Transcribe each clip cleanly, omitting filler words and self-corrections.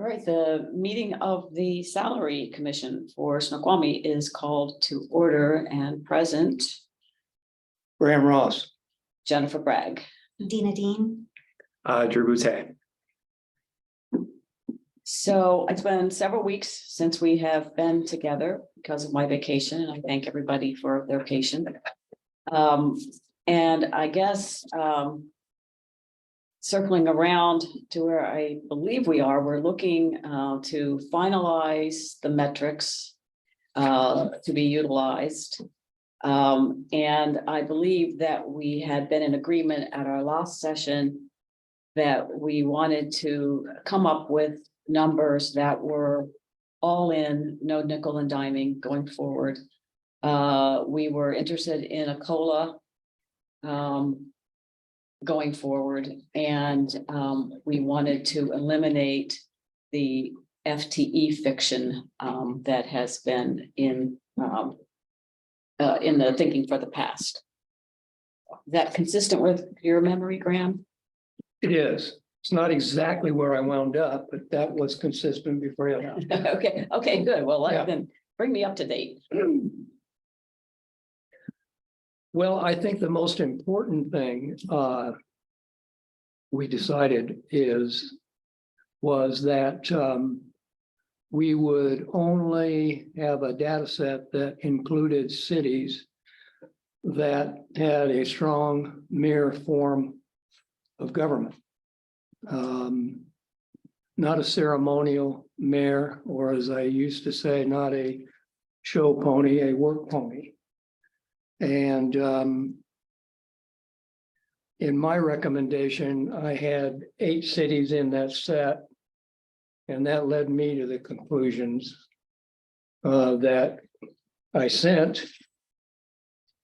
All right, the meeting of the Salary Commission for Snoqualmie is called to order, and present Graham Ross. Jennifer Bragg. Dina Dean. Drew Boutet. So it's been several weeks since we have been together because of my vacation, and I thank everybody for their patience. And I guess circling around to where I believe we are, we're looking to finalize the metrics to be utilized. And I believe that we had been in agreement at our last session that we wanted to come up with numbers that were all in, no nickel and diming going forward. We were interested in a COLA going forward, and we wanted to eliminate the FTE fiction that has been in the thinking for the past. Is that consistent with your memory, Graham? It is. It's not exactly where I wound up, but that was consistent before you left. Okay, good. Well, Yeah. then bring me up to date. Well, I think the most important thing we decided was that we would only have a data set that included cities that had a strong mayor form of government. Not a ceremonial mayor, or as I used to say, not a show pony, a work pony. And in my recommendation, I had 8 cities in that set, and that led me to the conclusions that I sent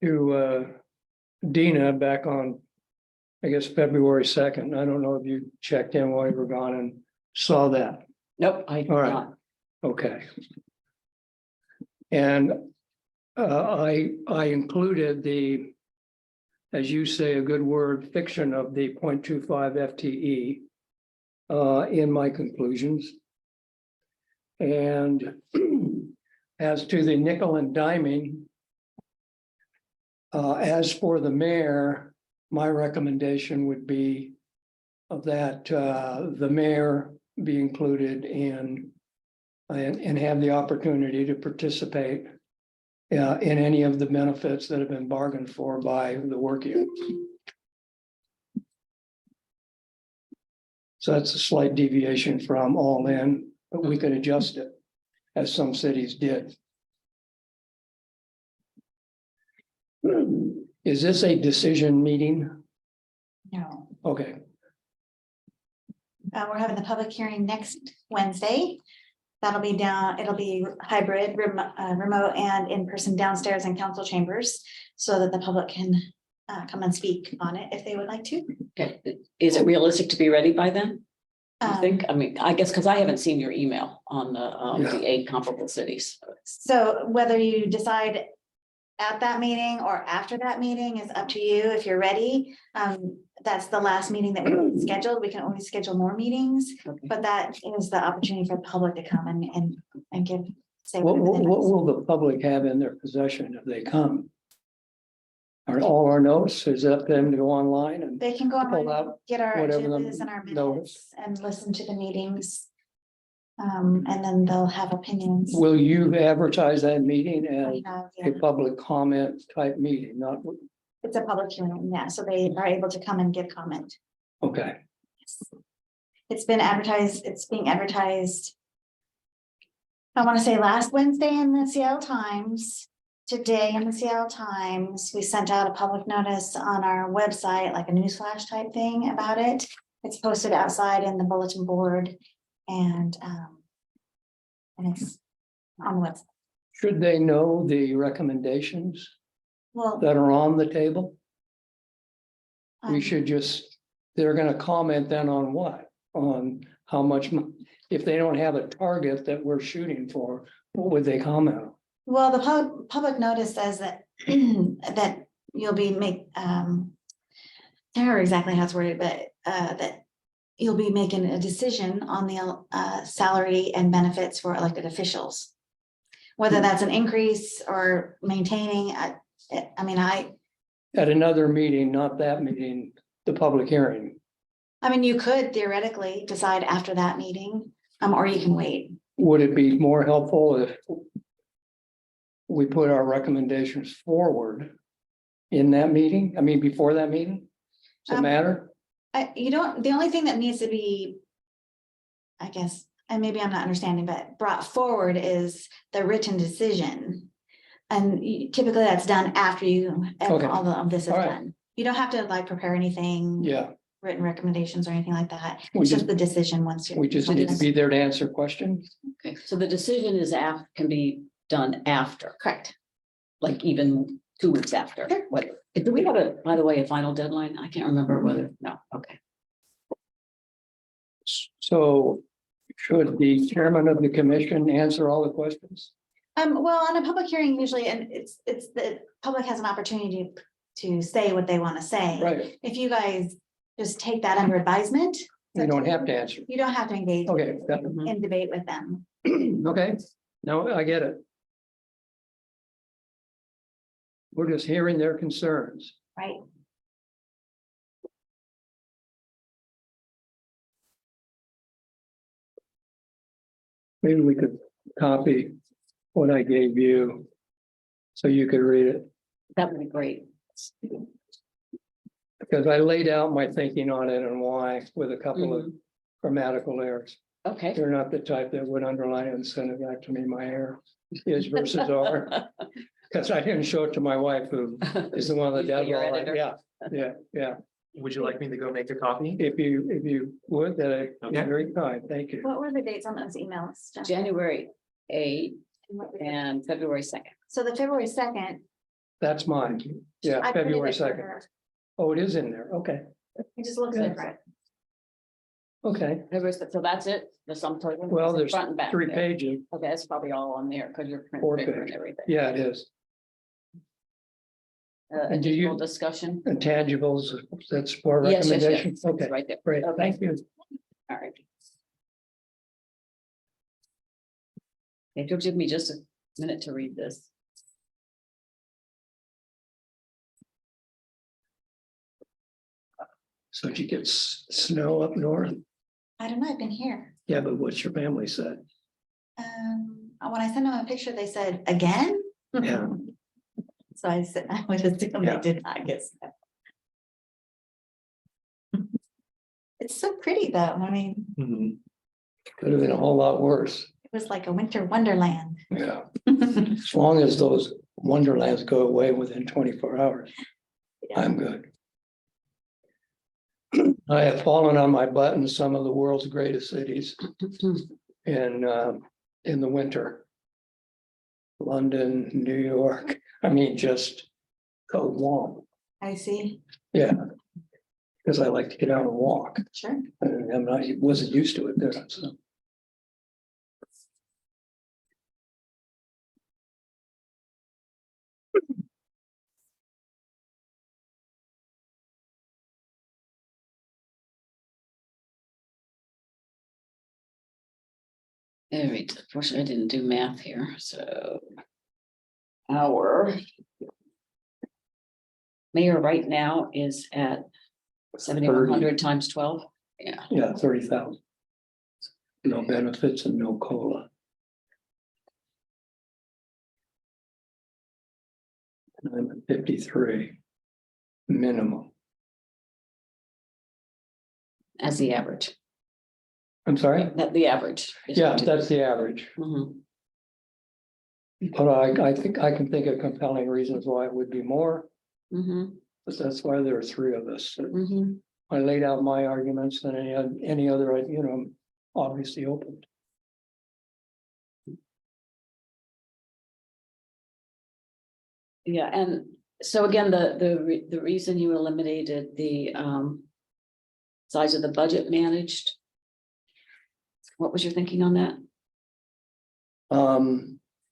to Dina back on, I guess, February 2nd. I don't know if you checked in while you were gone and saw that. Nope, I did All right. not. Okay. And I included the, as you say, a good word, fiction of the 0.25 FTE in my conclusions. And as to the nickel and diming, as for the mayor, my recommendation would be that the mayor be included in and have the opportunity to participate in any of the benefits that have been bargained for by the work unit. So that's a slight deviation from all in, but we could adjust it as some cities did. Is this a decision meeting? No, Okay, we're having the public hearing next Wednesday. That'll be it'll be hybrid, remote and in-person downstairs in council chambers, so that the public can come and speak on it if they would like to. Okay, is it realistic to be ready by then? I Um, think, I mean, I guess because I haven't seen your email on the 8 comparable cities. So whether you decide at that meeting or after that meeting is up to you if you're ready. That's the last meeting that we scheduled. We can only schedule more meetings, Okay. but that is the opportunity for the public to come and give. Say what whatever they will the public have in their possession if they come? Are all our notes, is that them to go online and They can go pull on, out get our whatever the agendas and our notice. minutes and listen to the meetings. And then they'll have opinions. will you advertise that meeting We as have, a yeah, public comment type meeting? Not, it's a public hearing, yeah, so they are able to come and give comment. okay, It's been advertised, it's being advertised. I want to say last Wednesday in the Seattle Times, today in the Seattle Times, we sent out a public notice on our website, like a newsflash type thing about it. It's posted outside in the bulletin board and it's on the website. should they know the recommendations Well, that are on the table? We um, should just, they're gonna comment then on what? On how much, if they don't have a target that we're shooting for, what would they comment on? well, the public notice says that that you'll be I don't know exactly how it's worded, but that you'll be making a decision on the salary and benefits for elected officials. Whether that's an increase or maintaining, I mean, At another meeting, not that meeting, the public hearing. you could theoretically decide after that meeting, or you can wait. Would it be more helpful if we put our recommendations forward in that meeting? I mean, before that meeting? Does it matter? You don't, the only thing that needs to be, I guess, and maybe I'm not understanding, but brought forward is the written decision. And typically that's done after you, Okay. all of this is All right. done. You don't have to like prepare anything. Yeah, Written recommendations or anything like that. We It's just- just the decision once you. we just need to be there to answer questions. Okay, so the decision is can be done after, Correct. like even 2 weeks after. Sure. What, do we have by the way, a final deadline? I can't remember whether, no, okay. So should the chairman of the commission answer all the questions? Well, on a public hearing, usually, and it's the public has an opportunity to say what they want to say. Right, If you guys just take that under advisement. we don't have to answer. You don't have to engage Okay, in debate with them. okay, no, I get it. We're just hearing their concerns. Right. Maybe we could copy what I gave you so you could read it, That would be great. because I laid out my thinking on it and why with a couple of grammatical errors. Okay. You're not the type that would underline it and send it back to me, my error is versus are. Because I didn't show it to my wife, who is the one that does Your all that. editor. Yeah. Would you like me to go make a copy? If you would, that'd be Okay. very kind. Thank you. What were the dates on those emails? Jen? January 8th And what were the- and February 2nd. So the February 2nd. That's mine. Yeah, I printed February it for 2nd. her. Oh, it is in there. Okay, It just looks Good. different. okay. So that's it, the sum total? Well, Is it there's front and back 3 there? pages. Okay, that's probably all on there because you're print 4 bigger and pages. everything. Yeah, it is. And do you- Additional discussion? Intangibles, that's for Yes, yes, yes. recommendations. It's Okay, right there. great. Okay. Thank you. All right. It took me just a minute to read this. So did you get snow up north? I don't know, I've been here. Yeah, but what's your family said? When I sent them a picture, they said, again? Yeah. So I said, I would assume Yeah. they did not get snow. It's so pretty though. I mean, Could have been a whole lot worse. it was like a winter wonderland. Yeah, as long as those wonderlands go away within 24 hours, I'm good. I have fallen on my butt in some of the world's greatest cities in the winter. London, New York, I mean, just go womp, I see, yeah. Because I like to get out and walk, sure. and wasn't used to it there, so. All right, unfortunately, I didn't do math here, so. Our mayor right now is at 7,100 times 12. Yeah, Yeah, 30,000. No benefits and no COLA. And I'm at 53 minimum. as the average. I'm sorry? That the average. is Yeah, what you- that's the average. Mhm. But I think I can think of compelling reasons why it would be more, Mhm. but that's why there are 3 of us. Mhm. I laid out my arguments and any other, I'm obviously open. Yeah, and so again, the reason you eliminated the size of the budget managed. What was your thinking on that?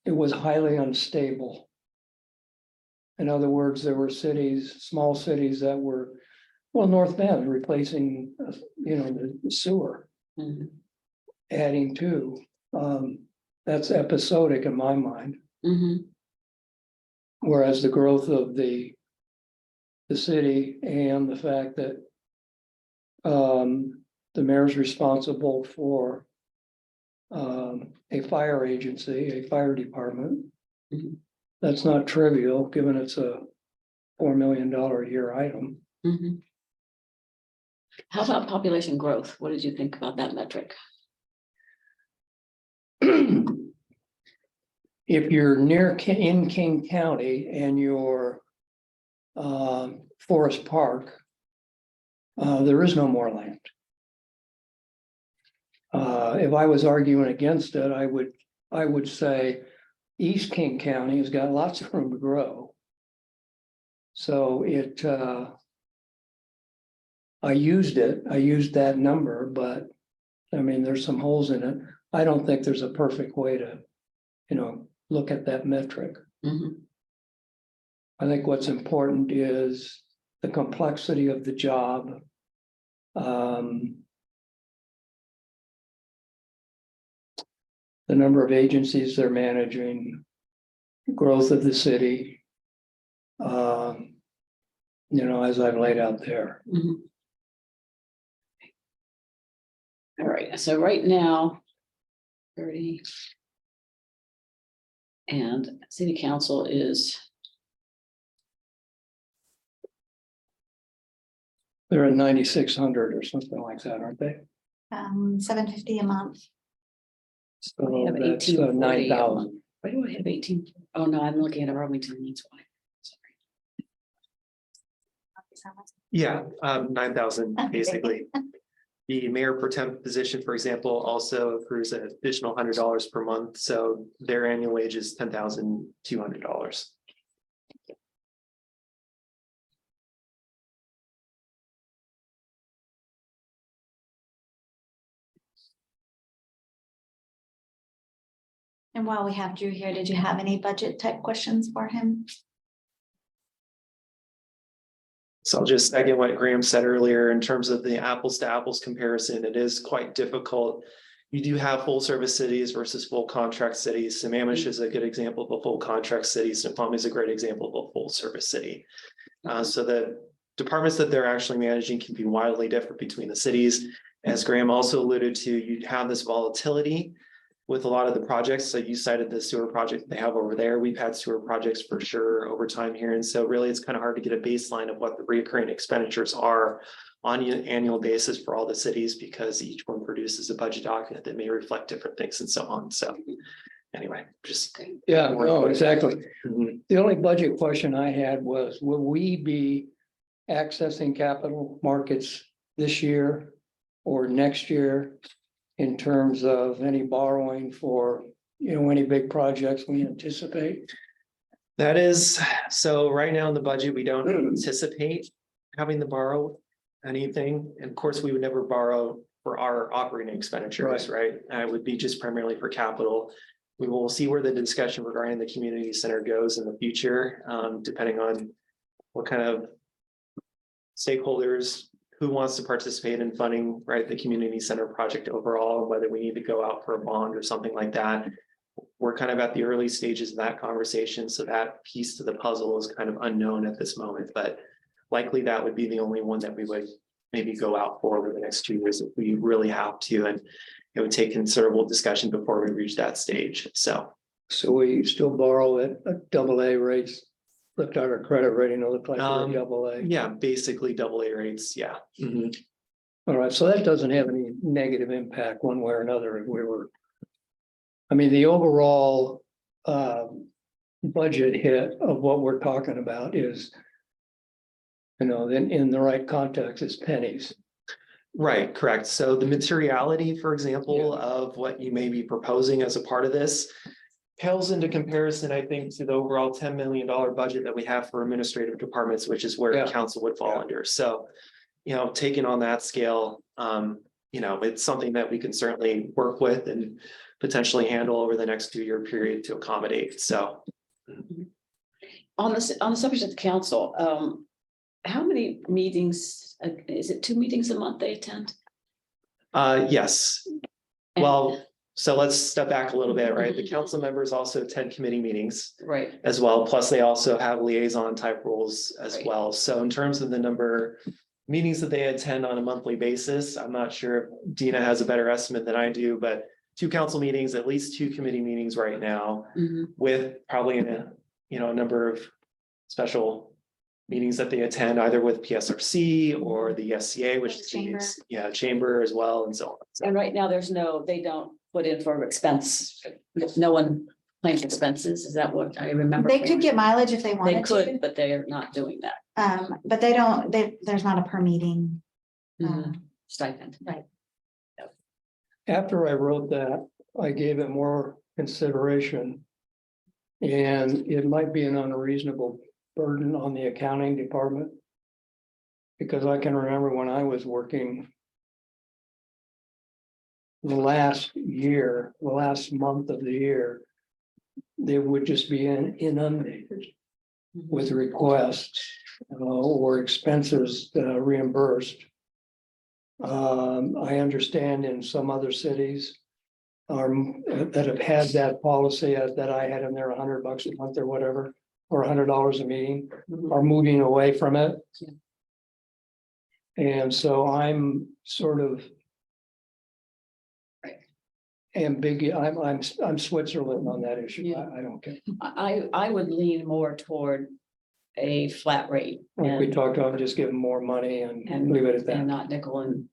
It was highly unstable. In other words, there were cities, small cities that were, well, North Bend replacing, the sewer, Mhm. adding to. That's episodic in my mind, Mhm. whereas the growth of the city and the fact that the mayor's responsible for a fire agency, a fire department. Mhm. That's not trivial, given it's a $4 million a year item. Mhm. How about population growth? What did you think about that metric? If you're near in King County and you're Forest Park, there is no more land. If I was arguing against it, I would say East King County has got lots of room to grow. So I used that number, but I mean, there's some holes in it. I don't think there's a perfect way to, look at that metric. Mhm. I think what's important is the complexity of the job. The number of agencies they're managing, growth of the city. As I've laid out there. Mhm. All right, so right now, 30. And city council is, They're at 9,600 or something like that, aren't they? $750 a month. So have that's 1840 a 9,000. month. Why do I have 18? Oh, no, I'm looking at Arlington, that's why. Sorry. Yeah, 9,000 basically. The mayor pro temp position, for example, also accrues an additional $100 per month, so their annual wage is $10,200. And while we have Drew here, did you have any budget type questions for him? So I'll just second what Graham said earlier in terms of the apples to apples comparison. It is quite difficult. You do have full service cities versus full contract cities. Sammamish is a good example of a full contract city. Snoqualmie is a great example of a full service city. So the departments that they're actually managing can be wildly different between the cities. As Graham also alluded to, you have this volatility with a lot of the projects. So you cited the sewer project they have over there. We've had sewer projects for sure over time here. And so really it's kind of hard to get a baseline of what the recurring expenditures are on an annual basis for all the cities, because each one produces a budget document that may reflect different things and so on. So anyway, just. Yeah, no, exactly. Mhm. The only budget question I had was, will we be accessing capital markets this year or next year in terms of any borrowing for, any big projects we anticipate? That is, so right now in the budget, we don't anticipate having to borrow anything. And of course, we would never borrow for our operating expenditures, right? It would be just primarily for capital. We will see where the discussion regarding the community center goes in the future, depending on what kind of stakeholders, who wants to participate in funding, right, the community center project overall, whether we need to go out for a bond or something like that. We're kind of at the early stages of that conversation, so that piece to the puzzle is kind of unknown at this moment, but likely that would be the only one that we would maybe go out for over the next 2 years if we really have to, and it would take considerable discussion before we reach that stage. So we still borrow at AA rates, looked at our credit rating, it looked like we're AA. yeah, basically AA rates, yeah. Mhm. All right, so that doesn't have any negative impact one way or another if we were. I mean, the overall budget hit of what we're talking about is, in the right context, is pennies. Right, correct. So the materiality, for example, of what you may be proposing as a part of this pales into comparison, I think, to the overall $10 million budget that we have for administrative departments, which is where council would fall under. So, taking on that scale, it's something that we can certainly work with and potentially handle over the next 2-year period to accommodate. So. On the subject of the council, how many meetings, is it 2 meetings a month they attend? Yes. And- Well, so let's step back a little bit, right? The council members also attend committee meetings Right, as well. Plus, they also have liaison type roles as Right. well. So in terms of the number of meetings that they attend on a monthly basis, I'm not sure if Dina has a better estimate than I do, but 2 council meetings, at least 2 committee meetings right now, mhm, with probably a number of special meetings that they attend either with PSRC or the SCA, which is Chamber. chamber as well, and so on. So, and right now they don't put in for expense, no one claims expenses, is that what I remember? They could get mileage if they They wanted could, to, but they are not doing that. but they don't, there's not a per meeting. Mhm. Stipend. Right. After I wrote that, I gave it more consideration. And it might be an unreasonable burden on the accounting department. Because I can remember when I was working. The last month of the year. They would just be inundated with requests or expenses reimbursed. I understand in some other cities that have had that policy that I had in there $100 a month or whatever, or $100 a meeting, Mhm. are moving away from it. Yeah. And so I'm sort of Right. ambiguous. I'm Switzerland on that issue. Yeah. I don't care. I would lean more toward a flat rate. Like we and- talked about, just give them more money and And- leave it at And that. not nickel and.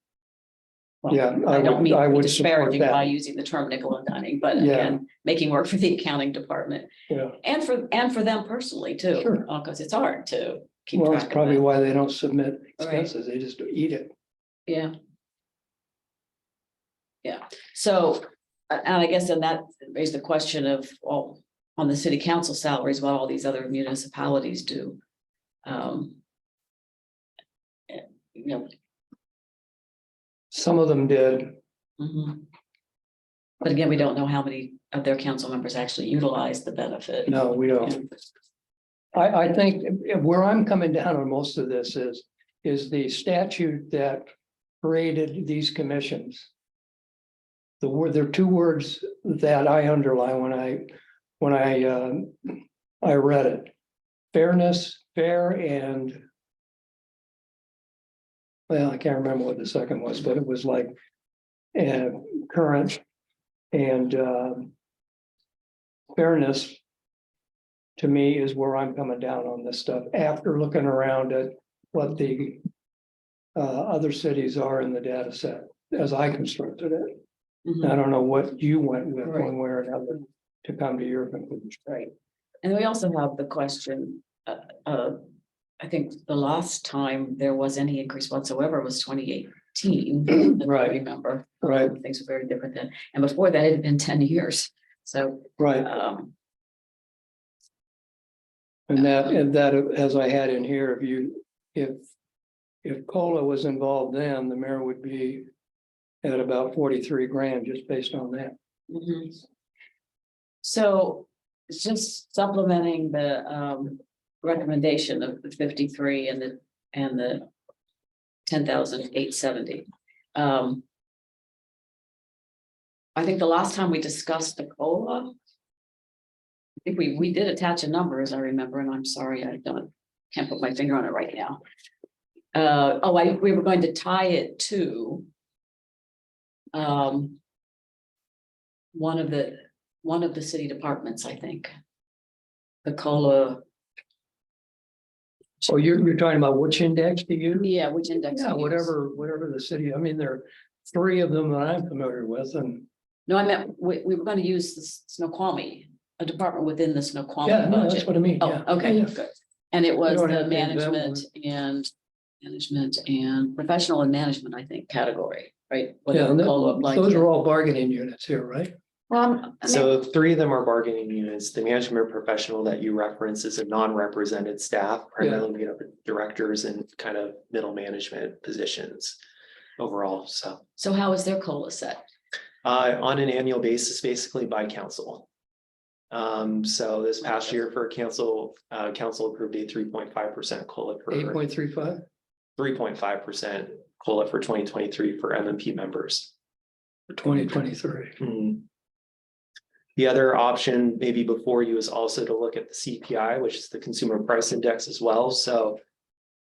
Well, Yeah, I don't mean I to be would support disparaging by that. using the term nickel and dining, but Yeah. again, making work for the accounting department. Yeah. And for them personally too. Sure. Because it's hard to keep Well, track it's of probably that. why they don't submit expenses. They just eat it. Yeah. Yeah, so, and I guess then that raised the question of, well, on the city council salaries, what all these other municipalities do. You know, Some of them did. mhm. But again, we don't know how many of their council members actually utilize the benefit. No, we don't. I think where I'm coming down on most of this is the statute that created these commissions. There are 2 words that I underline when I read it. Fairness, fair, and well, I can't remember what the second was, but it was like current and fairness. To me is where I'm coming down on this stuff after looking around at what the other cities are in the data set as I constructed it. Mhm. I don't know what you went with Right. one way or another to come to your conclusion. Right, and we also have the question, I think the last time there was any increase whatsoever was 2018. if I Right. Remember, Right, things were very different then, and before that, it had been 10 years, so, right. And that, as I had in here, if COLA was involved then, the mayor would be at about 43 grand just based on that. mhm. So it's just supplementing the recommendation of the 53 and the 10,870. I think the last time we discussed the COLA. I think we did attach a number, as I remember, and I'm sorry, can't put my finger on it right now. We were going to tie it to. One of the city departments, I think. The COLA, So you're talking about which index to use? yeah, which index? Yeah, to use. whatever the city, I mean, there are 3 of them that I'm familiar with and. No, I meant, we were going to use the Snoqualmie, a department within the Snoqualmie Yeah, no, that's budget. what I mean. Oh, Yeah. okay, Yeah. good. And it was don't the have to invent management and professional and management, I think, category, right? Yeah, Whatever and COLA applied those to. are all bargaining units here, right? Well, So 3 of them are bargaining units. The management professional that you reference is a non-represented staff, primarily made up of directors and kind of middle management positions overall, so. So how is their COLA set? On an annual basis, basically by council. So this past year for council approved a 3.5% COLA per 8.35. 3.5% COLA for 2023 for MMP members. For 2023. Mhm. The other option maybe before you is also to look at the CPI, which is the Consumer Price Index as well. So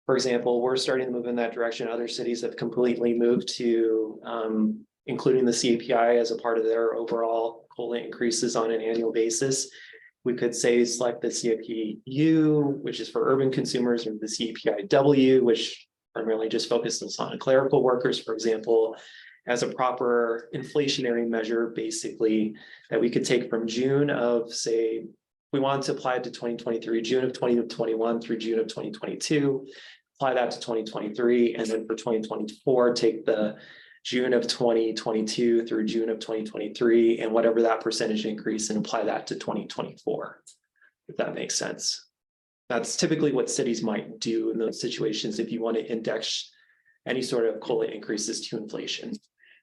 for example, we're starting to move in that direction. Other cities have completely moved to including the CPI as a part of their overall COLA increases on an annual basis. We could say select the CPI-U, which is for urban consumers, or the CPI-W, which primarily just focuses on clerical workers, for example, as a proper inflationary measure, basically, that we could take from June of, say, we wanted to apply it to 2023, June of 2021 through June of 2022, apply that to 2023, and then for 2024, take the June of 2022 through June of 2023, and whatever that percentage increase, and apply that to 2024, if that makes sense. That's typically what cities might do in those situations if you want to index any sort of COLA increases to inflation.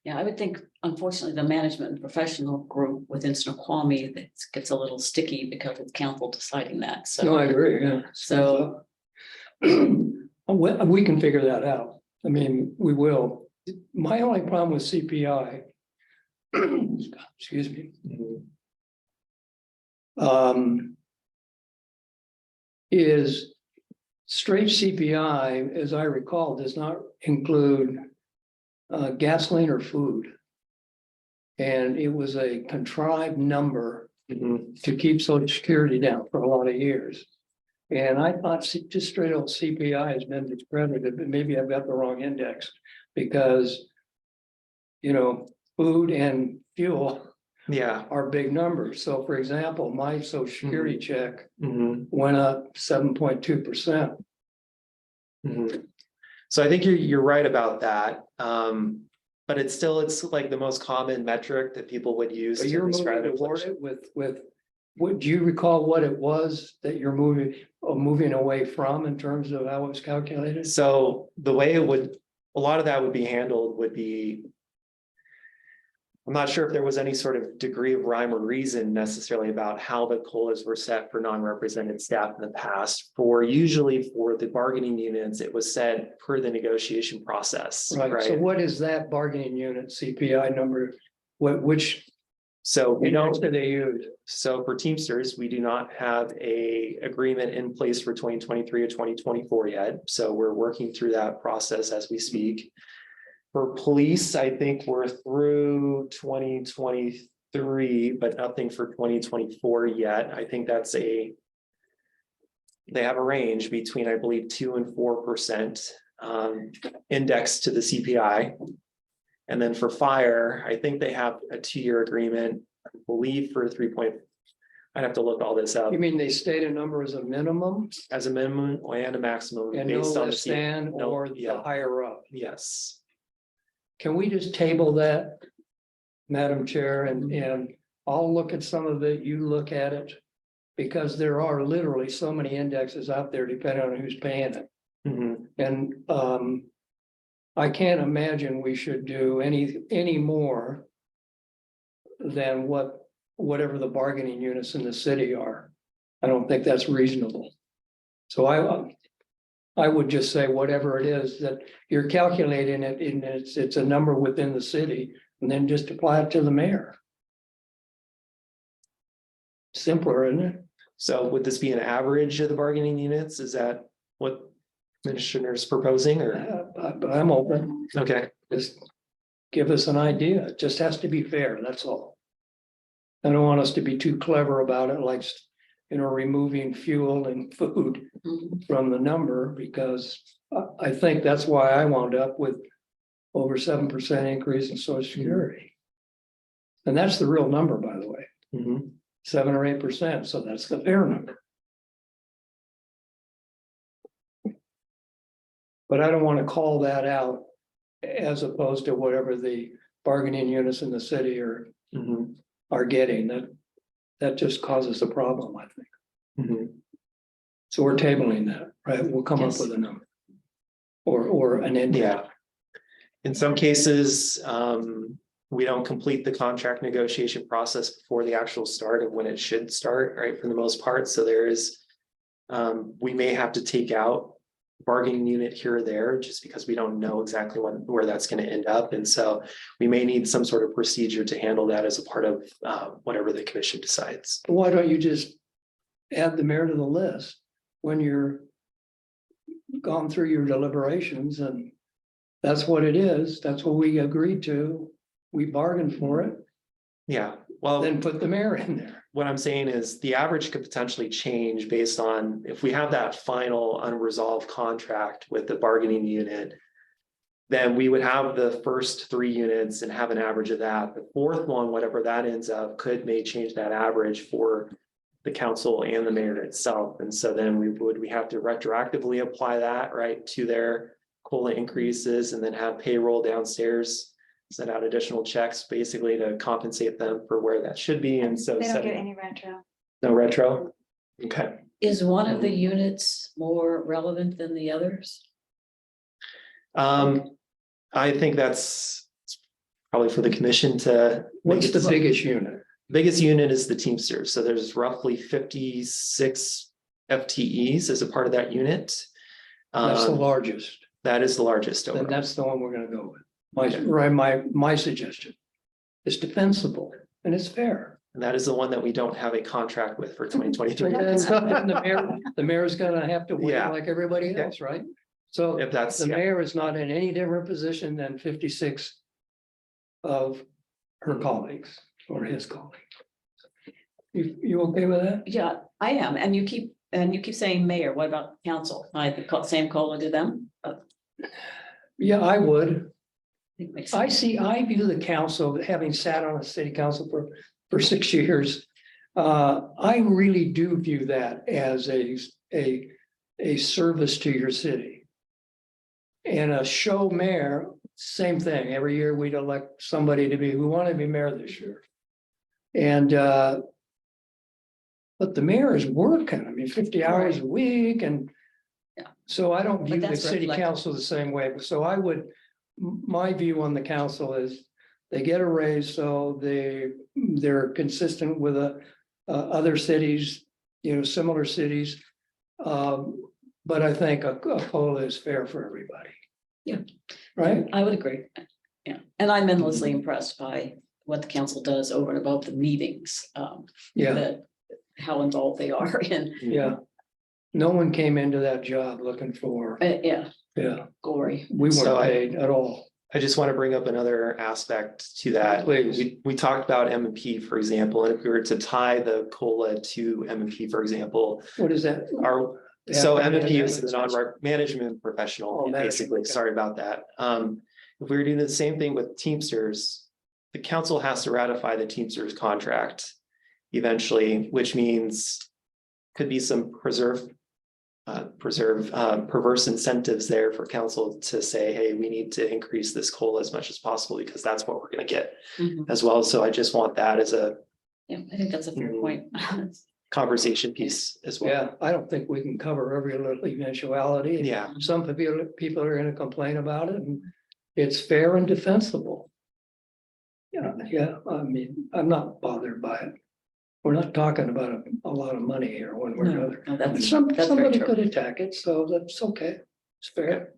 Yeah, I would think, unfortunately, the management and professional group within Snoqualmie, that gets a little sticky because it's council deciding that, so. No, I agree, yeah. So, We can figure that out. I mean, we will. My only problem with CPI, excuse me, is straight CPI, as I recall, does not include gasoline or food. And it was a contrived number to keep Social Security down for a lot of years. And I thought just straight old CPI has been discredited, but maybe I've got the wrong index because, you know, food and fuel Yeah. are big numbers. So for example, my Social Security check Mhm. went up 7.2%. Mhm. So I think you're right about that. But it's like the most common metric that people would use So to you're moving describe toward inflation. it with, would you recall what it was that you're moving away from in terms of how it was calculated? So the way a lot of that would be handled would be, I'm not sure if there was any sort of degree of rhyme or reason necessarily about how the COLAs were set for non-represented staff in the past. Usually for the bargaining units, it was set per the negotiation process, Right, so right? what is that bargaining unit CPI number? Which So we index don't, do they use? so for Teamsters, we do not have a agreement in place for 2023 or 2024 yet. So we're working through that process as we speak. For police, I think we're through 2023, but nothing for 2024 yet. I think they have a range between, I believe, 2% and 4% index to the CPI. And then for fire, I think they have a 2-year agreement, I believe for 3 point. I'd have to look all this up You mean they state a number as a minimum as a minimum and a maximum and no based on the less than no, or yeah. the higher up? Yes. Can we just table that, Madam Chair, and I'll look at some of it, you look at it? Because there are literally so many indexes out there depending on who's paying it. Mhm. And I can't imagine we should do any more than whatever the bargaining units in the city are. I don't think that's reasonable. So I would just say whatever it is that you're calculating it in, it's a number within the city, and then just apply it to the mayor. Simpler, isn't it? So would this be an average of the bargaining units? Is that what Commissioner's proposing or? But I'm open, Okay, just give us an idea. It just has to be fair, that's all. I don't want us to be too clever about it, like, removing fuel and food from the number, because I think that's why I wound up with over 7% increase in Social Security. And that's the real number, by the way, Mhm. 7 or 8%, so that's the fair number. But I don't want to call that out as opposed to whatever the bargaining units in the city Mhm. are getting. That just causes a problem, I think. Mhm. So we're tabling that, right? We'll come up Yes. with a number. Or an index. Yeah. In some cases, we don't complete the contract negotiation process before the actual start of when it should start, right, for the most part. So there is, we may have to take out bargaining unit here or there, just because we don't know exactly where that's going to end up. And so we may need some sort of procedure to handle that as a part of whatever the commission decides. Why don't you just add the mayor to the list when you're gone through your deliberations, and that's what it is. That's what we agreed to. We bargained for it, Yeah, well, then put the mayor in there. what I'm saying is the average could potentially change based on if we have that final unresolved contract with the bargaining unit. Then we would have the first 3 units and have an average of that. The fourth one, whatever that ends up, may change that average for the council and the mayor itself. And so then we have to retroactively apply that right to their COLA increases and then have payroll downstairs send out additional checks basically to compensate them for where that should be. And so They don't get any retro. no retro. Okay. Is one of the units more relevant than the others? I think that's probably for the commission to. What's the biggest unit? Biggest unit is the Teamsters. So there's roughly 56 FTEs as a part of that unit. That's the largest. That is the largest Then overall. that's the one we're gonna go with. My suggestion. It's defensible and it's fair. And that is the one that we don't have a contract with for 2023. And the mayor's gonna have to wait Yeah. like everybody Okay. else, right? So If that's, the yeah. mayor is not in any different position than 56 of her colleagues or his colleagues. You okay with that? Yeah, I am. And you keep saying mayor. What about council? I think same COLA to them. Yeah, I would. It makes I sense. I view the council, having sat on a city council for 6 years. I really do view that as a service to your city. And a show mayor, same thing. Every year we'd elect somebody we want to be mayor this year. And but the mayor is working, 50 hours a week, and Yeah. so I don't But view the that's city reflected. council the same way. So I would, my view on the council is they get a raise, so they're consistent with other cities, similar cities. But I think a COLA is fair for everybody. Yeah. Right? I would agree. Yeah, and I'm endlessly impressed by what the council does over and above the meetings. Yeah, That how involved they are in, yeah. No one came into that job looking for, yeah, we glory. weren't So paid at all. I just want to bring up another aspect to that. Please. We talked about M&P, for example, and if we were to tie the COLA to M&P, for example, What is that? so Yeah, M&P is the management. non-management professional, Oh, management, basically. okay. Sorry about that. If we were doing the same thing with Teamsters, the council has to ratify the Teamsters contract eventually, which means could be some perverse incentives there for council to say, hey, we need to increase this COLA as much as possible because that's what we're going to get Mhm. as well. So I just want that as a Yeah, I think that's a fair point. conversation piece as well. Yeah, I don't think we can cover every little eventuality. Yeah. Some people are gonna complain about it, and it's fair and defensible. Yeah, I'm not bothered by it. We're not talking about a lot of money here, one way or No, another. no, that's very Somebody true. could attack it, so that's okay. It's fair.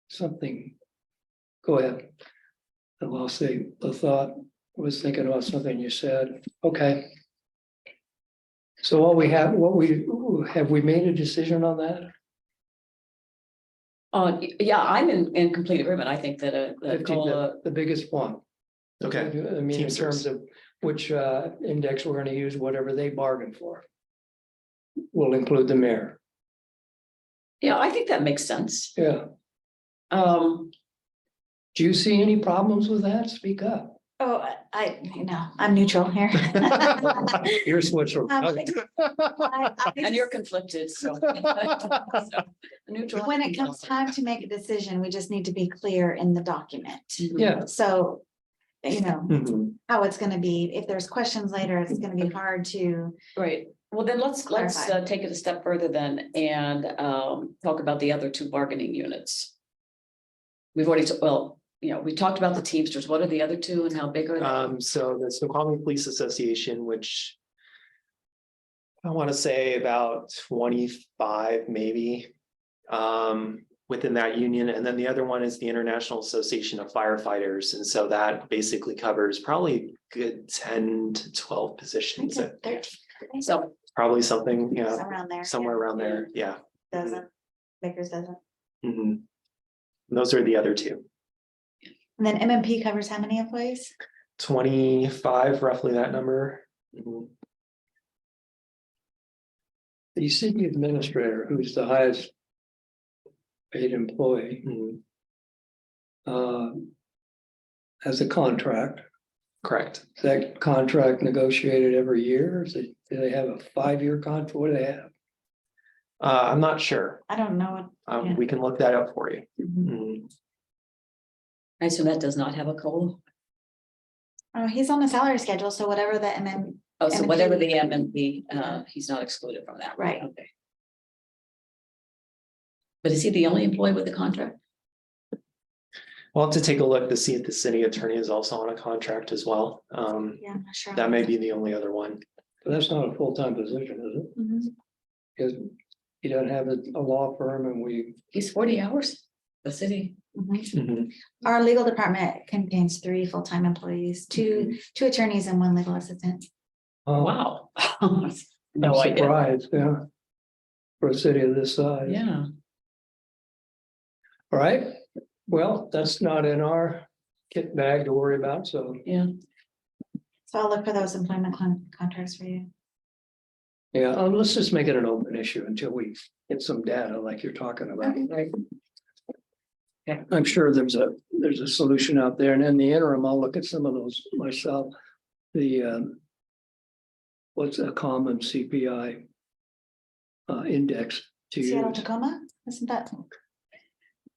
Something, go ahead. I lost the thought, I was thinking about something you said, okay. So have we made a decision on that? Yeah, I'm in complete agreement. I think that a 50, COLA, the biggest one. Okay. I mean, in Teamsters. terms of which index we're gonna use, whatever they bargain for. Will include the mayor, yeah, I think that makes sense. yeah. Do you see any problems with that? Speak up. Oh, I'm neutral here. You're Switzerland. And you're conflicted, so. So, neutral. When it comes time to make a decision, we just need to be clear in the document. Yeah, So, Mhm. how it's gonna be, if there's questions later, it's gonna be hard to. Right, well, then let's Clarify. take it a step further then and talk about the other 2 bargaining units. We've already, we talked about the Teamsters. What are the other 2 and how big are they? So the Snoqualmie Police Association, which I want to say about 25, maybe. Within that union, and then the other one is the International Association of Firefighters, and so that basically covers probably good 10 to 12 positions. So, Probably something, yeah, Around there. somewhere around there, yeah. Doesn't, Baker's doesn't. Mhm. Those are the other two. And then MMP covers how many employees? 25, roughly that number. Mhm. The city administrator, who's the highest paid employee, Mhm. has a contract. Correct. Is that contract negotiated every year? Is it, do they have a 5-year contract? What do they have? I'm not sure. I don't know. Yeah. We can look that up for you. mhm. Mhm. I assume that does not have a COLA. Oh, he's on the salary schedule, so whatever the Oh, so whatever M&P. the MMP, he's not excluded from that. Right. Okay. But is he the only employee with the contract? We'll have to take a look to see if the city attorney is also on a contract as well. Yeah, I'm not sure. That may be the only other one. But that's not a full-time position, is it? Mhm. Because he doesn't have a law firm and we, He's 40 hours, the city. Mhm. Mhm. Our legal department contains 3 full-time employees, two attorneys and 1 legal assistant. Wow. I'm No idea. surprised, yeah. For a city of this size. Yeah, All right, well, that's not in our kit bag to worry about, so, yeah. So I'll look for those employment contracts for you. yeah, let's just make it an open issue until we get some data like you're talking about. Right. I'm sure there's a solution out there, and in the interim, I'll look at some of those myself. The what's a common CPI index to Seattle use? Tacoma, isn't that?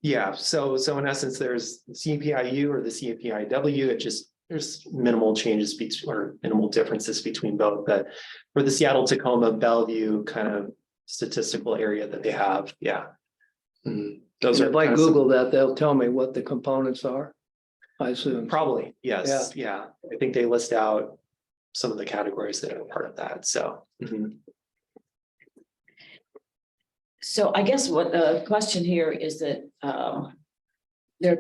Yeah, so in essence, there's CPIU or the CPIW, there's minimal changes or minimal differences between both, but for the Seattle Tacoma Bellevue kind of statistical area that they have, yeah. Those are If I kind of some- Google that, they'll tell me what the components are, I assume. Probably, yes, yeah. I think they list out some of the categories that are part of that, so. Mhm. So I guess what the question here is that there are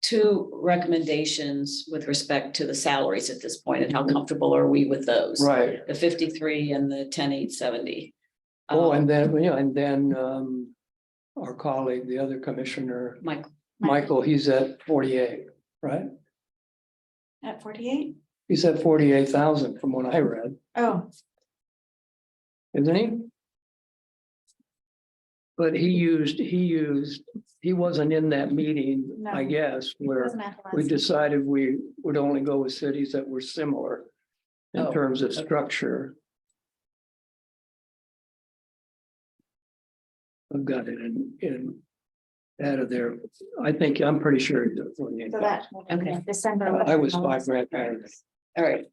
two recommendations with respect to the salaries at this point, and how comfortable are we with those? Right. The 53 and the 10,870. Oh, and then our colleague, the other commissioner, Michael, he's at 48, right? At 48? He's at 48,000 from what I read, Oh, isn't he? But he wasn't in that meeting, I No. guess, where doesn't have to we last. decided we would only go with cities that were similar in Oh, terms of okay. structure. I've got it in out of there. I think, I'm pretty sure. it's at 48,000. So that, Okay. December. I was 5 grand higher. All right.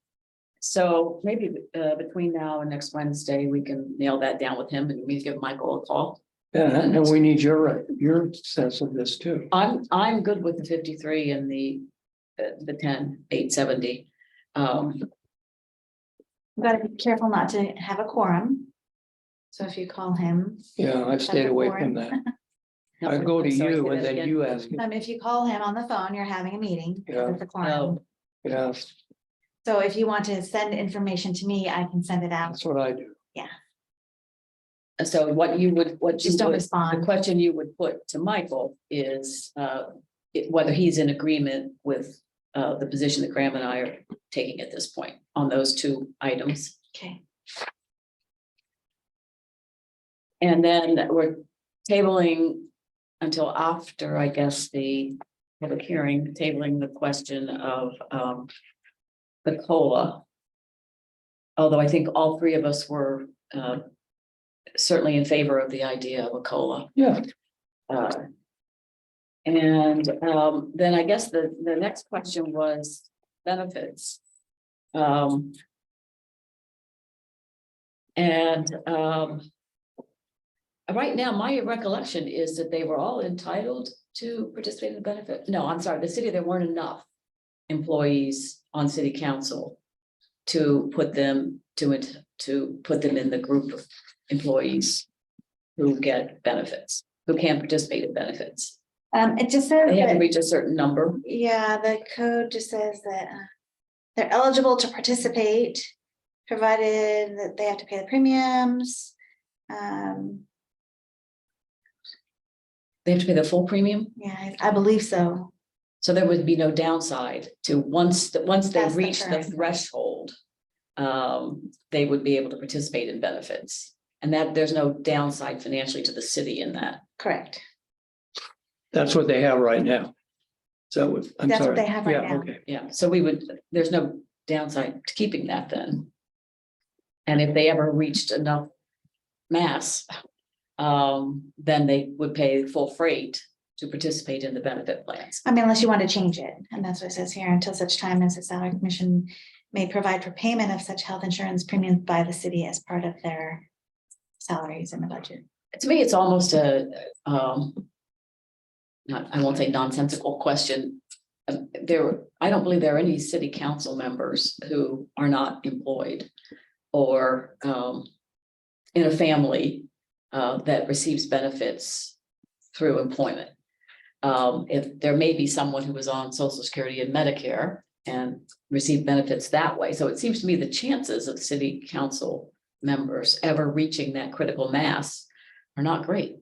So maybe between now and next Wednesday, we can nail that down with him, and we give Michael a call. Yeah, and we need your sense of this too. I'm good with the 53 and the 10,870. You gotta be careful not to have a quorum. So if you call him, Yeah, I've stayed away from that. I go to Sorry, you say and that then again. you ask me. if you call him on the phone, you're having a meeting. Yeah. It's a quorum. Oh, Yeah, So if you want to send information to me, I can send it out. that's what I do. so what you Just don't would, the respond. question you would put to Michael is whether he's in agreement with the position that Graham and I are taking at this point on those two items. Okay. And then we're tabling until after, I guess, the public hearing, tabling the question of the COLA. Although I think all 3 of us were certainly in favor of the idea of a COLA. Yeah, And then I guess the next question was benefits. Right now, my recollection is that they were all entitled to participate in the benefit. No, I'm sorry, the city, there weren't enough employees on city council to put them to put them in the group of employees who get benefits, who can participate in benefits. It just says They have to that, reach a certain number. yeah, the code just says that they're eligible to participate, provided that they have to pay the premiums. They have to pay the full premium. Yeah, I believe so. So there would be no downside to once they That's the reach the current. threshold. They would be able to participate in benefits. And that there's no downside financially to the city in that. Correct. That's what they have right now. So I'm That's what sorry. they have right Yeah, now. okay. Yeah, so there's no downside to keeping that then. And if they ever reached enough mass, then they would pay full freight to participate in the benefit plans. I mean, unless you want to change it, and that's what it says here, until such time as the salary commission may provide for payment of such health insurance premiums by the city as part of their salaries in the budget. To me, it's almost a, I won't say nonsensical question. I don't believe there are any city council members who are not employed or in a family that receives benefits through employment. If there may be someone who was on Social Security and Medicare and received benefits that way. So it seems to me the chances of city council members ever reaching that critical mass are not great.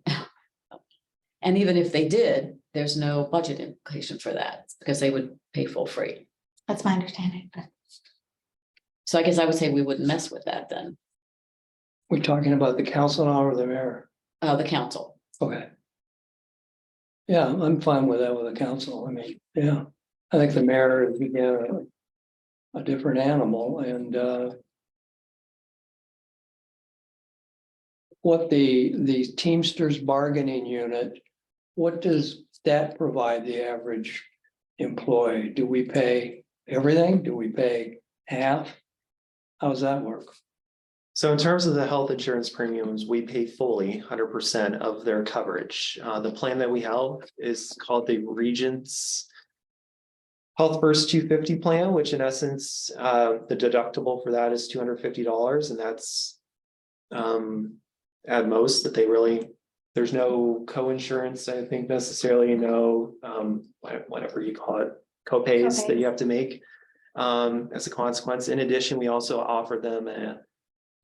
And even if they did, there's no budget implication for that because they would pay full freight. That's my understanding, but So I guess I would say we wouldn't mess with that then, We're talking about the council now or the mayor? the council. Okay. Yeah, I'm fine with that with the council. I mean, yeah, I think the mayor is again a different animal and what the Teamsters bargaining unit, what does that provide the average employee? Do we pay everything? Do we pay half? How does that work? So in terms of the health insurance premiums, we pay fully 100% of their coverage. The plan that we have is called the Regents Health First 250 plan, which in essence, the deductible for that is $250. And that's at most that they really, there's no co-insurance, I think necessarily, no, whatever you call it, copays that you have to make as a consequence. In addition, we also offer them a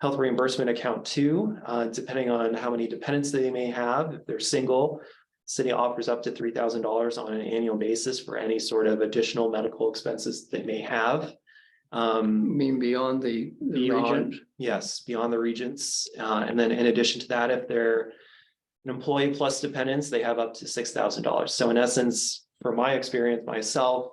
health reimbursement account too, depending on how many dependents they may have. If they're single, city offers up to $3,000 on an annual basis for any sort of additional medical expenses they may have. I mean, beyond the region? Yes, beyond the Regents. And then in addition to that, if they're an employee plus dependents, they have up to $6,000. So in essence, from my experience myself,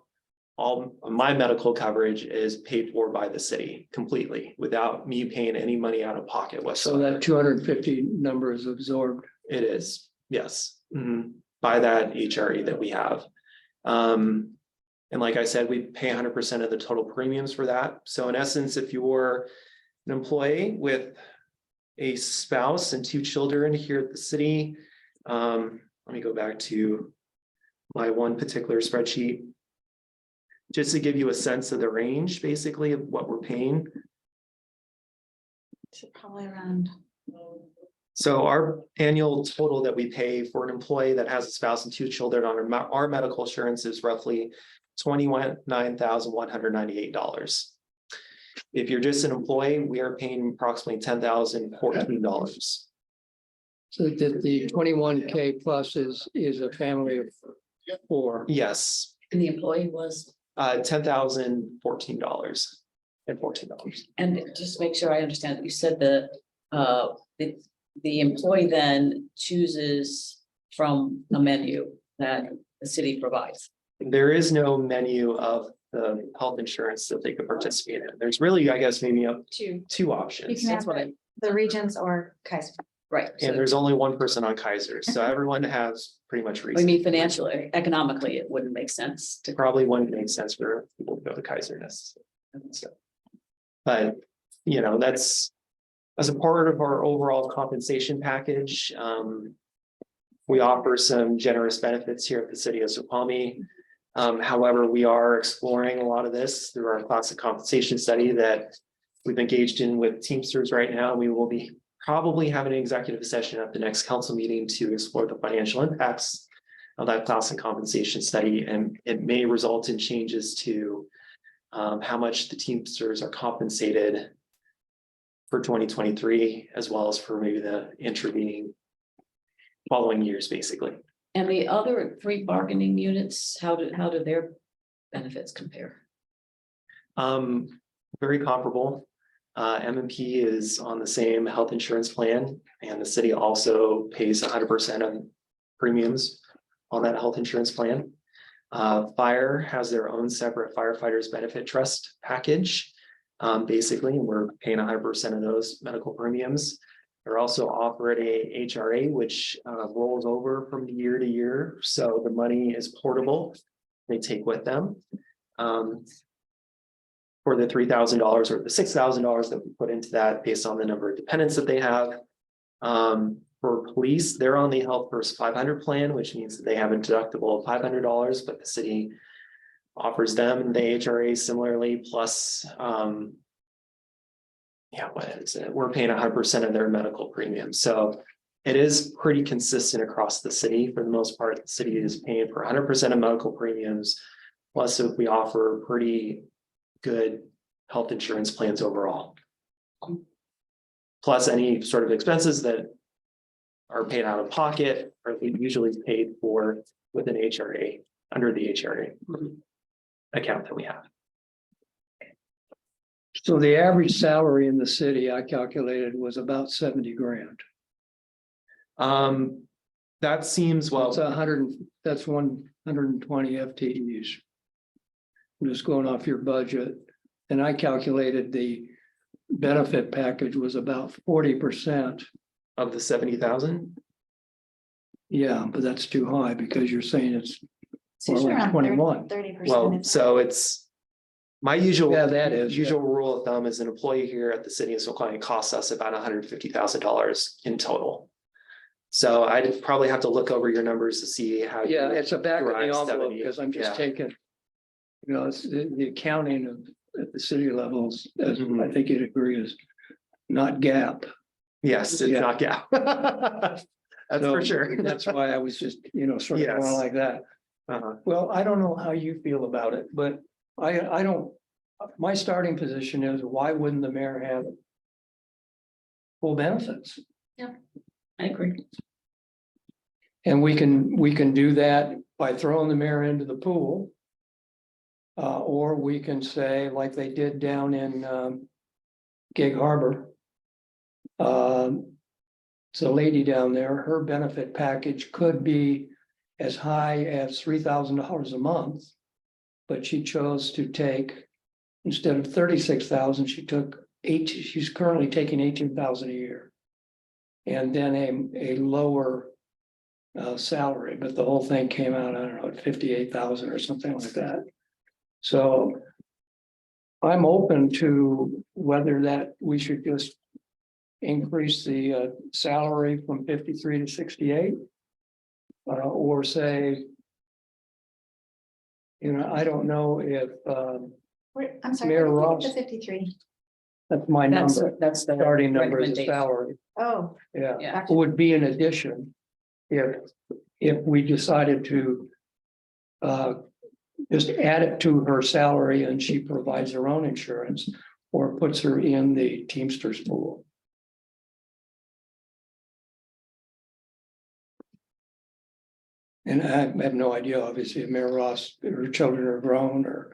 all of my medical coverage is paid for by the city completely without me paying any money out of pocket So whatsoever. that 250 number is absorbed. It is, yes, by that HRE that we have. And like I said, we pay 100% of the total premiums for that. So in essence, if you're an employee with a spouse and 2 children here at the city, let me go back to my one particular spreadsheet, just to give you a sense of the range, basically, of what we're paying. it's probably around. So our annual total that we pay for an employee that has a spouse and 2 children on our medical insurance is roughly $29,198. If you're just an employee, we are paying approximately $10,014. So that the 21K plus is a family of 4. Yes, And the employee was, $10,014 and $14. and just to make sure I understand, you said the employee then chooses from a menu that the city provides. There is no menu of the health insurance that they could participate in. There's really, I guess, maybe up to 2 You options. can That's have what I, the Regents or Kaiser. right. And there's only one person on Kaiser, so everyone has pretty much I reason. mean, financially, economically, it wouldn't make sense to. Probably wouldn't make sense for people to go to Kaiser necessarily. So, but, you know, that's as a part of our overall compensation package. We offer some generous benefits here at the city of Snoqualmie. However, we are exploring a lot of this through our classic compensation study that we've engaged in with Teamsters right now. We will be probably having an executive session at the next council meeting to explore the financial impacts of that class and compensation study, and it may result in changes to how much the Teamsters are compensated for 2023, as well as for maybe the intervening following years, basically. And the other 3 bargaining units, how do their benefits compare? Very comparable. M&P is on the same health insurance plan, and the city also pays 100% of premiums on that health insurance plan. Fire has their own separate firefighters benefit trust package. Basically, and we're paying 100% of those medical premiums. They're also offered a HRA, which rolls over from year to year. So the money is portable. They take with them. For the $3,000 or the $6,000 that we put into that based on the number of dependents that they have. For police, they're on the Health First 500 plan, which means that they have a deductible of $500, but the city offers them the HRA similarly, plus what is it? We're paying 100% of their medical premium. So it is pretty consistent across the city. For the most part, the city is paying for 100% of medical premiums. Plus, we offer pretty good health insurance plans overall. Plus any sort of expenses that are paid out of pocket are usually paid for with an HRA, under the HRA account that we have. So the average salary in the city I calculated was about 70 grand. That seems, well, That's 120 FTEs. I'm just going off your budget, and I calculated the benefit package was about 40%. of the 70,000. Yeah, but that's too high because you're saying it's So more usually like around 21. 30%. Well, so it's my usual, Yeah, that is, usual rule of thumb is an employee here at the city of Snoqualmie costs us about $150,000 in total. So I'd probably have to look over your numbers to see how. you Yeah, it's a back of the derive envelope 70. because I'm just Yeah. taking, it's the accounting of at the city levels, as Mhm. I think you'd agree, is not gap. Yes, it's Yeah. not gap. That's So for sure. That's why I was just, sort of going Yes. like that. Uh-huh. Well, I don't know how you feel about it, but I don't, my starting position is why wouldn't the mayor have full benefits? I agree. And we can do that by throwing the mayor into the pool. Or we can say, like they did down in Gig Harbor. It's a lady down there, her benefit package could be as high as $3,000 a month. But she chose to take, instead of 36,000, she took she's currently taking 18,000 a year. And then a lower salary, but the whole thing came out, I don't know, at 58,000 or something like that. So I'm open to whether that we should just increase the salary from 53 to 68. Or say, I don't know if I'm sorry, Mayor what Ross. did you get the 53? that's my number, That's the starting number is the recommendation. salary. Oh, Yeah, Yeah. it would be in addition. If we decided to just add it to her salary and she provides her own insurance or puts her in the Teamsters pool. And I have no idea, obviously, if Mayor Ross, her children are grown or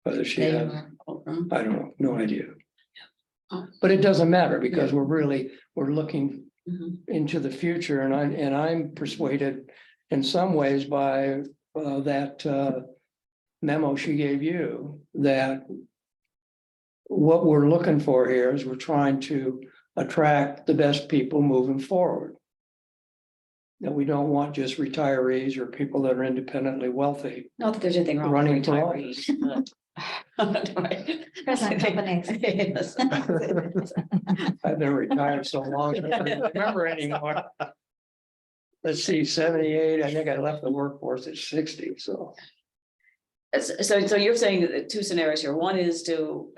whether she They has, are all I grown. don't know, no idea. Oh. But it doesn't matter because we're looking Mhm. into the future and I'm persuaded in some ways by that memo she gave you that what we're looking for here is we're trying to attract the best people moving forward. That we don't want just retirees or people that are independently wealthy. Not that there's anything wrong with Running for retirees. Present companies. Yes. I've been retired so long, I don't remember anymore. Let's see, 78, I think I left the workforce at 60, so. So you're saying that the 2 scenarios here, one is to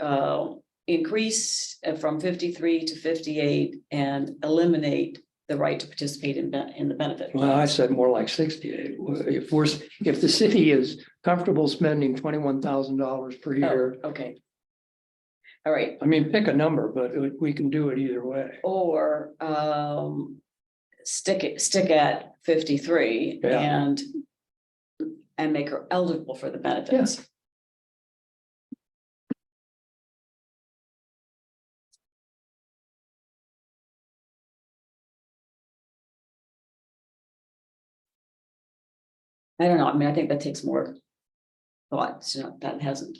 increase from 53 to 58 and eliminate the right to participate in the benefit. Well, I said more like 68. If the city is comfortable spending $21,000 per year, Oh, okay. All right, I mean, pick a number, but we can do it either way. or stick at 53 Yeah. and make her eligible for the benefits. I don't know, I mean, I think that takes more thought, so that hasn't.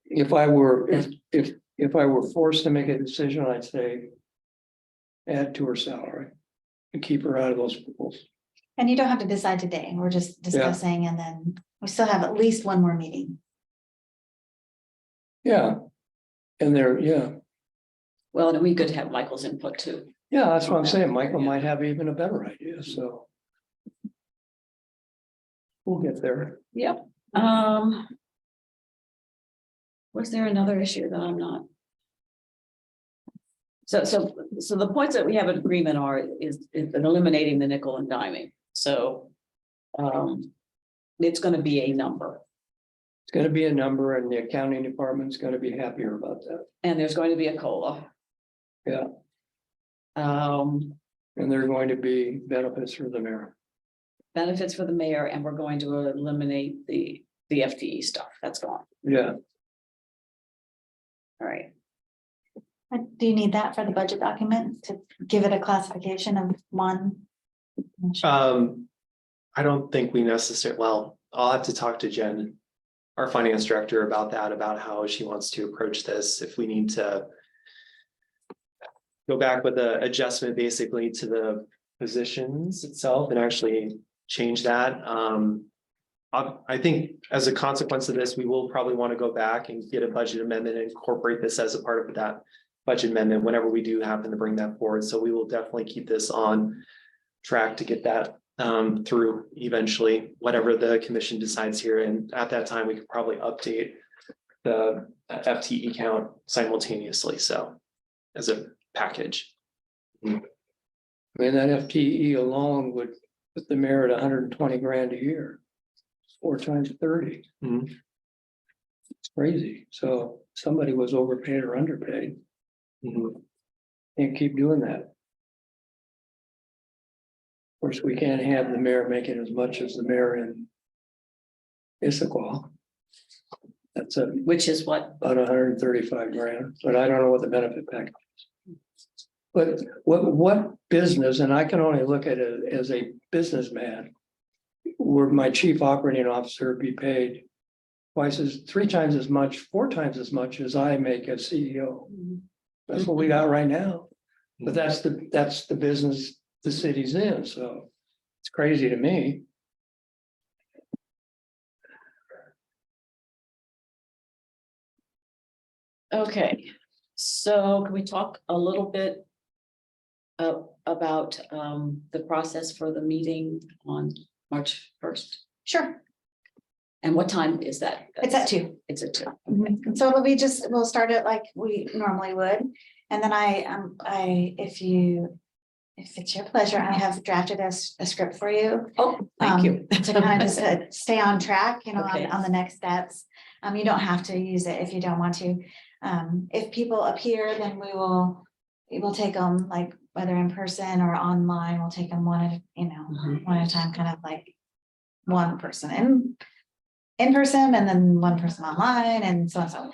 If I were forced to make a decision, I'd say add to her salary and keep her out of those pools. And you don't have to decide today. We're just discussing and then we still have at least one more meeting. Yeah. And yeah, Well, it'd be good to have Michael's input too. that's what I'm saying. Michael might have even a better idea, so. We'll get there. Yep. Was there another issue that I'm not? So the points that we have an agreement is eliminating the nickel and diming. So it's going to be a number. It's gonna be a number and the accounting department's gonna be happier about that. And there's going to be a COLA. Yeah. Um, And there are going to be benefits for the mayor. benefits for the mayor, and we're going to eliminate the FTE stuff. That's gone. Yeah, All right. Do you need that for the budget document to give it a classification of one? I don't think we necessarily, well, I'll have to talk to Jen, our finance director, about that, about how she wants to approach this, if we need to go back with an adjustment basically to the positions itself and actually change that. I think as a consequence of this, we will probably want to go back and get a budget amendment and incorporate this as a part of that budget amendment whenever we do happen to bring that forward. So we will definitely keep this on track to get that through eventually, whatever the commission decides here. And at that time, we could probably update the FTE count simultaneously. So as a package. I mean, that FTE alone would put the mayor at 120 grand a year. 4 times 30. Mhm. It's crazy. So somebody was overpaid or underpaid. Mhm. Can't keep doing that. Of course, we can't have the mayor making as much as the mayor in Issaquah. That's Which is what? about 135 grand, but I don't know what the benefit package is. But what business, and I can only look at it as a businessman, would my chief operating officer be paid 3 times as much, 4 times as much as I make as CEO? That's what we got right now. But that's the business the city's in, so it's crazy to me. Okay, so can we talk a little bit about the process for the meeting on March 1st? Sure, And what time is that? it's at 2. It's at 2. So it'll be we'll start it like we normally would. And then if it's your pleasure, I have drafted a script for you. Oh, thank you. To kind of just stay on track, Okay. on the next steps. You don't have to use it if you don't want to. If people appear, then we will take them, like whether in person or online, we'll take them one at a time, kind of like one person in person and then one person online and so on. So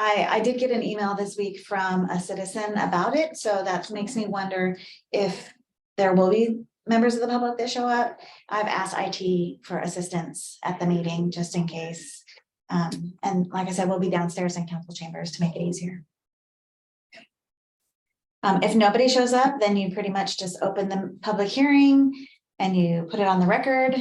I did get an email this week from a citizen about it, so that makes me wonder if there will be members of the public that show up. I've asked IT for assistance at the meeting just in case. And like I said, we'll be downstairs in council chambers to make it easier. If nobody shows up, then you pretty much just open the public hearing and you put it on the record,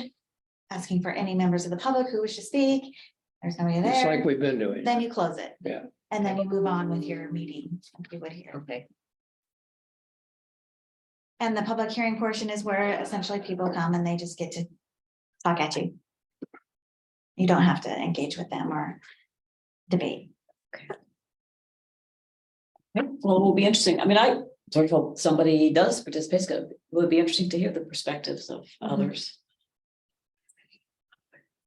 asking for any members of the public who wish to speak. There's nobody Just there. like we've been doing. Then you close it. Yeah. And then you move on with your meeting, like you would here. Okay. And the public hearing portion is where essentially people come and they just get to talk at you. You don't have to engage with them or debate. Okay, well, it will be interesting. I mean, I sort of hope somebody does participate. It would be interesting to hear the perspectives of others.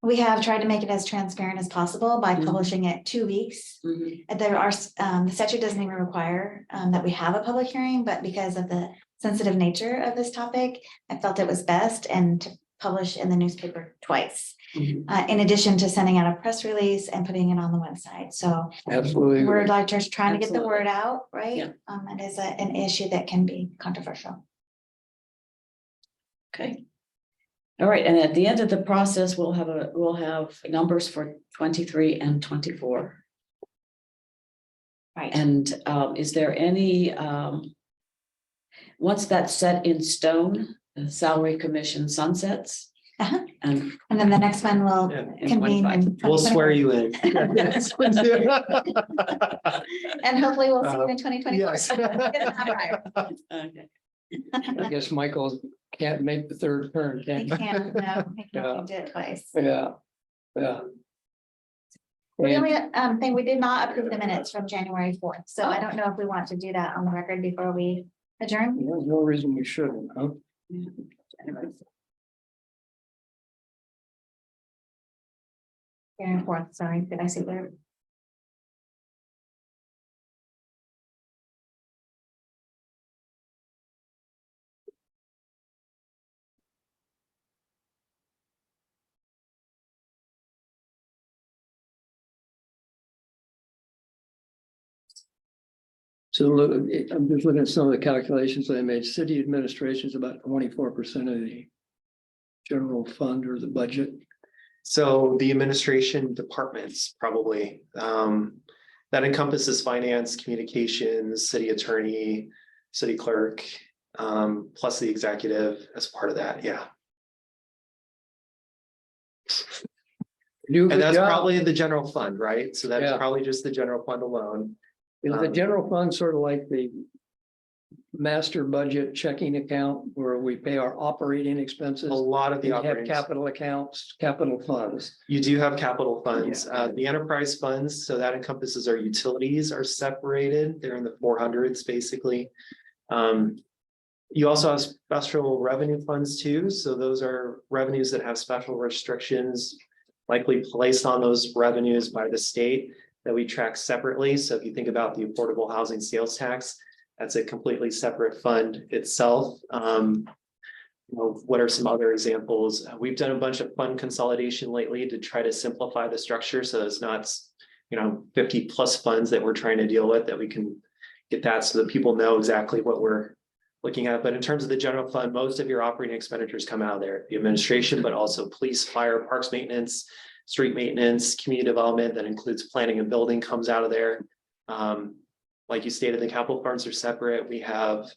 We have tried to make it as transparent as possible by Mhm. publishing it 2 weeks. Mhm. And there are, the statute doesn't even require, that we have a public hearing, but because of the sensitive nature of this topic, I felt it was best and to publish in the newspaper twice. Mhm. In addition to sending out a press release and putting it on the website. So Absolutely. we're like just trying to get the Absolutely. word out, right? Yeah. It is an issue that can be controversial. Okay. All right, and at the end of the process, we'll have numbers for 23 and 24. Right. And is there any, once that's set in stone, the salary commission sunsets? Uh-huh. And And then the next one will Yeah, in convene 25. in. We'll swear 2024. you in. And hopefully we'll see you in 2024. Yes. okay. I guess Michael can't make the third turn, He can can't, no, he can Yeah. only do it twice. Yeah. Yeah. The And- only thing, we did not approve the minutes from January 4th, so I don't know if we want to do that on the record before we adjourn. There's no reason we shouldn't, huh? January 4th, sorry, did I say there? So look, I'm just looking at some of the calculations that I made. City administration is about 24% of the general fund or the budget. So the administration departments probably, that encompasses finance, communications, city attorney, city clerk, plus the executive as part of that, yeah. Do a And good that's job. probably the general fund, right? So that's Yeah. probably just the general fund alone. Is the general fund sort of like the master budget checking account where we pay our operating expenses? A lot of We the have operating, capital accounts, capital funds. you do have capital funds, the enterprise funds, so that encompasses our utilities are separated, they're in the 400s basically. You also have special revenue funds too, so those are revenues that have special restrictions likely placed on those revenues by the state that we track separately. So if you think about the affordable housing sales tax, that's a completely separate fund itself. What are some other examples? We've done a bunch of fund consolidation lately to try to simplify the structure. So it's not, 50 plus funds that we're trying to deal with, that we can get that so that people know exactly what we're looking at. But in terms of the general fund, most of your operating expenditures come out of there, the administration, but also police, fire, parks maintenance, street maintenance, community development, that includes planning and building comes out of there. Like you stated, the capital funds are separate. We have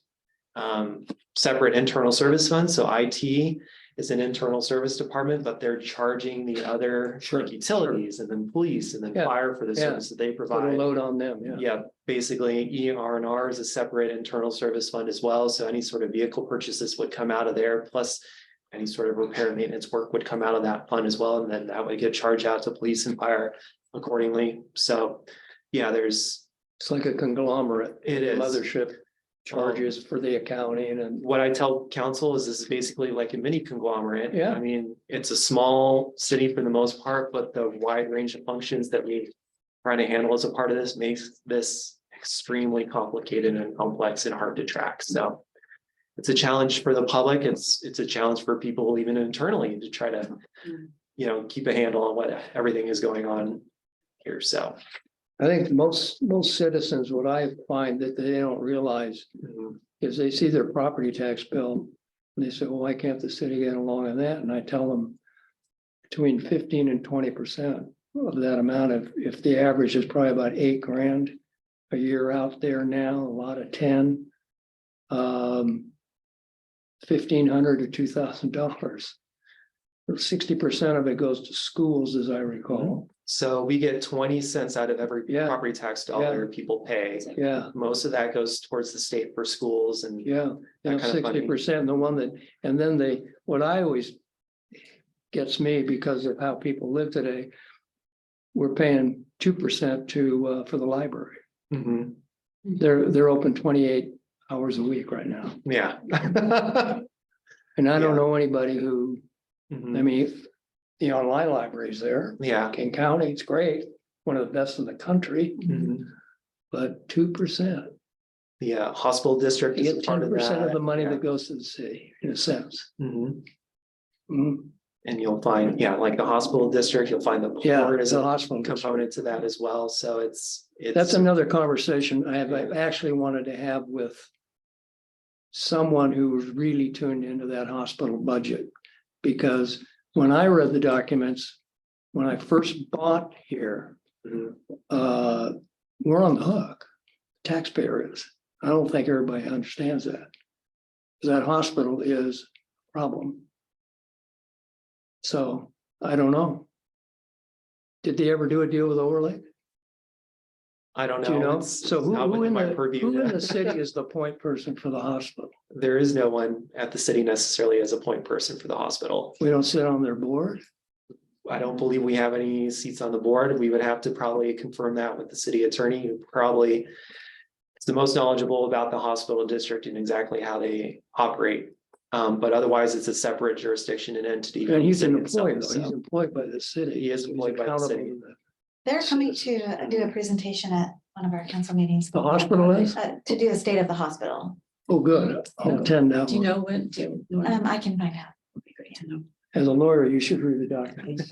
separate internal service funds. So IT is an internal service department, but they're charging the other like utilities and then police and then Yeah. fire for the Yeah. service that they Put a provide. load on them, yeah. Yeah, basically ER&R is a separate internal service fund as well. So any sort of vehicle purchases would come out of there, plus any sort of repair and maintenance work would come out of that fund as well. And then that would get charged out to police and fire accordingly. So yeah, It's like a conglomerate. It is. Mothership charges for the accounting and. what I tell council is this is basically like a mini conglomerate. Yeah. I mean, it's a small city for the most part, but the wide range of functions that we try to handle as a part of this makes this extremely complicated and complex and hard to track. So it's a challenge for the public. It's a challenge for people even internally to try to, keep a handle on what everything is going on here. So. I think most citizens, what I find that they don't realize is they see their property tax bill. And they say, well, why can't the city get along on that? And I tell them between 15 and 20% of that amount, if the average is probably about $8,000 a year out there now, a lot of 10. $1,500 to $2,000. 60% of it goes to schools, as I recall. So we get 20 cents out of every Yeah. property tax dollar people pay. Yeah, Most of that goes towards the state for schools and yeah, That kind of funding. 60%, the one that, and then what I always gets me because of how people live today. we're paying 2% to, for the library. Mhm. They're open 28 hours a week right now. Yeah. And I don't Yeah. know anybody who, I Mhm. mean, the online library's there. Yeah. King County, it's great, one of the best in the country, Mhm. but 2%. Yeah, hospital district You is get a part of 10% of that. the money Yeah. that goes to the city, in a sense. Mhm. Mm, And you'll find, yeah, like the hospital district, you'll find the Yeah, port as the a hospital. component to that as well. So it's. That's another conversation I actually wanted to have with someone who was really tuned into that hospital budget. Because when I read the documents, when I first bought here, Mhm. we're on the hook. Taxpayer is. I don't think everybody understands that. That hospital is a problem. So I don't know. Did they ever do a deal with Overlake? I don't Do you know. know? It's So not who within in my the, purview. who in the city is the point person for the hospital? There is no one at the city necessarily as a point person for the hospital. We don't sit on their board. I don't believe we have any seats on the board. We would have to probably confirm that with the city attorney, who probably is the most knowledgeable about the hospital district and exactly how they operate. But otherwise, it's a separate jurisdiction and entity. from And the he's an city itself, employee, though. He's so. employed by the city. He is He's employed by the accountable city. to the- They're coming to do a presentation at one of our council meetings. The hospital is? To do a state of the hospital. Oh, good. I'll attend that Do you one. know when? I can find out. Would be great to know. As a lawyer, you should read the documents.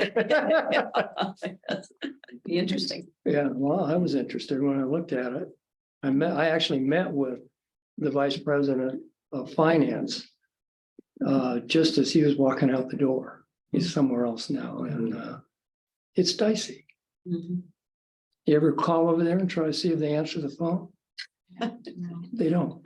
Be interesting. Yeah, well, I was interested when I looked at it. I actually met with the vice president of finance. Just as he was walking out the door. He's somewhere else now, and it's dicey. Mhm. You ever call over there and try to see if they answer the phone? They don't.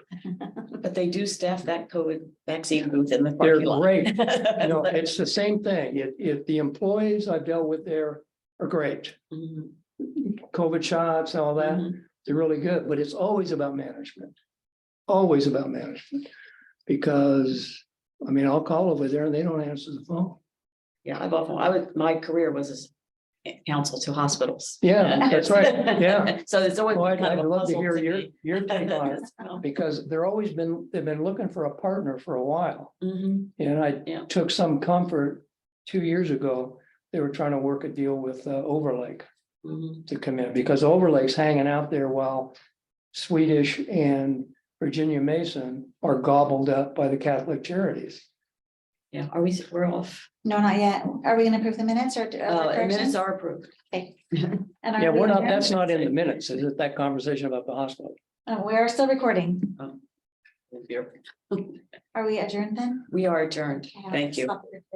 But they do staff that COVID vaccine booth in the They're parking lot. great. You know, it's the same thing. If the employees I've dealt with there are great. Mhm. COVID shots, all that, Mhm. they're really good, but it's always about management. Always about management. Because, I mean, I'll call over there and they don't answer the phone. Yeah, my career was as counsel to hospitals. Yeah, that's right. Yeah. So it's always Well, kind I'd of a love to puzzle hear to your me. take on it, because they've been looking for a partner for a while. Mhm. And Yeah. I took some comfort 2 years ago. They were trying to work a deal with Overlake Mhm. to come in, because Overlake's hanging out there while Swedish and Virginia Mason are gobbled up by the Catholic charities. Yeah, we're off. No, not yet. Are we gonna approve the minutes or? And minutes corrections? are approved. Okay. And are Yeah, we we're not, adjourned? that's not in the minutes, is it, that conversation about the hospital? We're still recording. Oh. Are we adjourned then? We are adjourned. Thank you. Stop the recording.